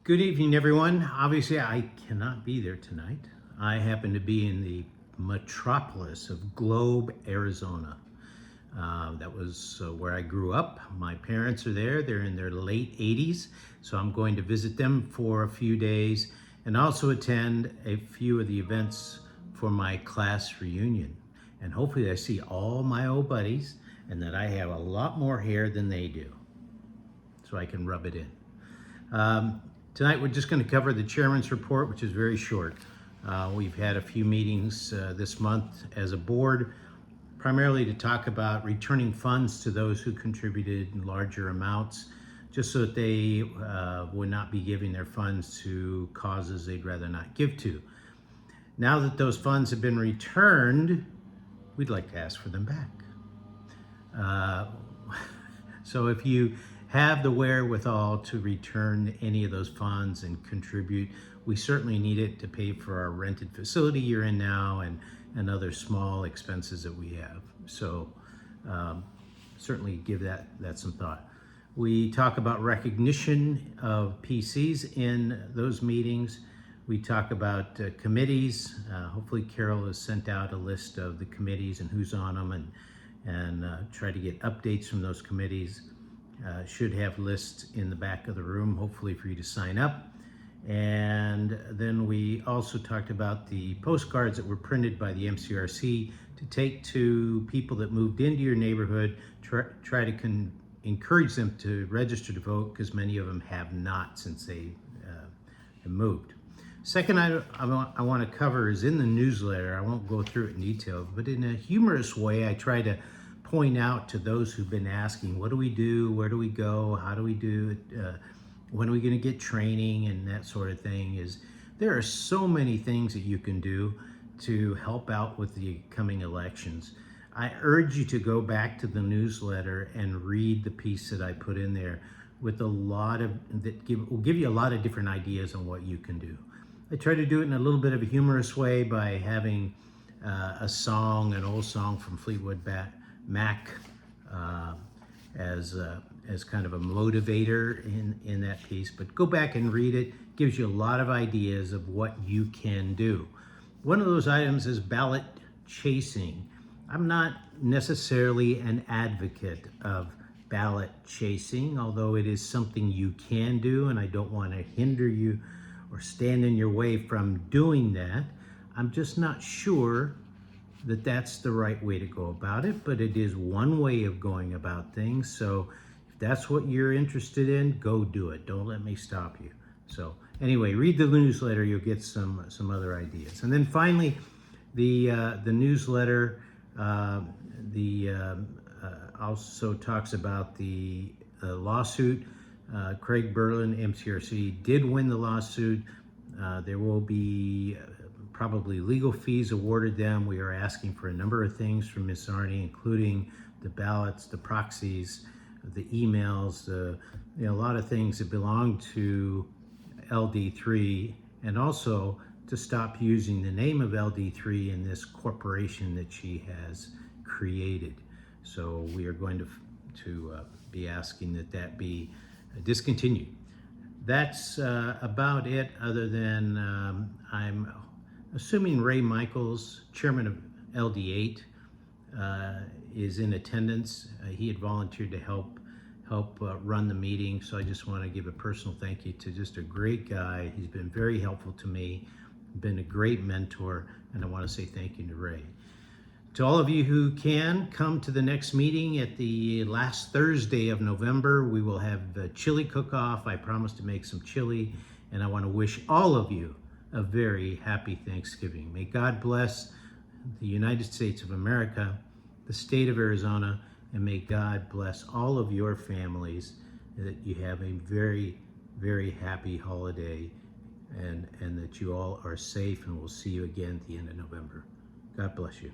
Good evening, everyone. Obviously, I cannot be there tonight. I happen to be in the metropolis of Globe, Arizona. That was where I grew up. My parents are there. They're in their late 80s, so I'm going to visit them for a few days and also attend a few of the events for my class reunion. And hopefully I see all my old buddies and that I have a lot more hair than they do, so I can rub it in. Tonight we're just going to cover the Chairman's Report, which is very short. We've had a few meetings this month as a board, primarily to talk about returning funds to those who contributed in larger amounts, just so that they would not be giving their funds to causes they'd rather not give to. Now that those funds have been returned, we'd like to ask for them back. So if you have the wherewithal to return any of those funds and contribute, we certainly need it to pay for our rented facility you're in now and other small expenses that we have. So certainly give that some thought. We talk about recognition of PCs in those meetings. We talk about committees. Hopefully Carol has sent out a list of the committees and who's on them and try to get updates from those committees. Should have lists in the back of the room, hopefully for you to sign up. And then we also talked about the postcards that were printed by the MCRC to take to people that moved into your neighborhood, try to encourage them to register to vote, because many of them have not since they have moved. Second item I want to cover is in the newsletter. I won't go through it in detail, but in a humorous way, I try to point out to those who've been asking, what do we do, where do we go, how do we do it, when are we going to get training and that sort of thing, is there are so many things that you can do to help out with the coming elections. I urge you to go back to the newsletter and read the piece that I put in there with a lot of, will give you a lot of different ideas on what you can do. I try to do it in a little bit of a humorous way by having a song, an old song from Fleetwood Mac as kind of a motivator in that piece, but go back and read it. Gives you a lot of ideas of what you can do. One of those items is ballot chasing. I'm not necessarily an advocate of ballot chasing, although it is something you can do, and I don't want to hinder you or stand in your way from doing that. I'm just not sure that that's the right way to go about it, but it is one way of going about things. So if that's what you're interested in, go do it. Don't let me stop you. So anyway, read the newsletter. You'll get some other ideas. And then finally, the newsletter also talks about the lawsuit. Craig Berlin, MCRC, did win the lawsuit. There will be probably legal fees awarded them. We are asking for a number of things from Ms. Arney, including the ballots, the proxies, the emails, a lot of things that belong to Ld3, and also to stop using the name of Ld3 in this corporation that she has created. So we are going to be asking that be discontinued. That's about it, other than I'm assuming Ray Michaels, chairman of Ld8, is in attendance. He had volunteered to help run the meeting, so I just want to give a personal thank you to just a great guy. He's been very helpful to me, been a great mentor, and I want to say thank you to Ray. To all of you who can, come to the next meeting at the last Thursday of November. We will have the chili cook-off. I promise to make some chili, and I want to wish all of you a very happy Thanksgiving. May God bless the United States of America, the state of Arizona, and may God bless all of your families, that you have a very, very happy holiday, and that you all are safe, and we'll see you again at the end of November. God bless you.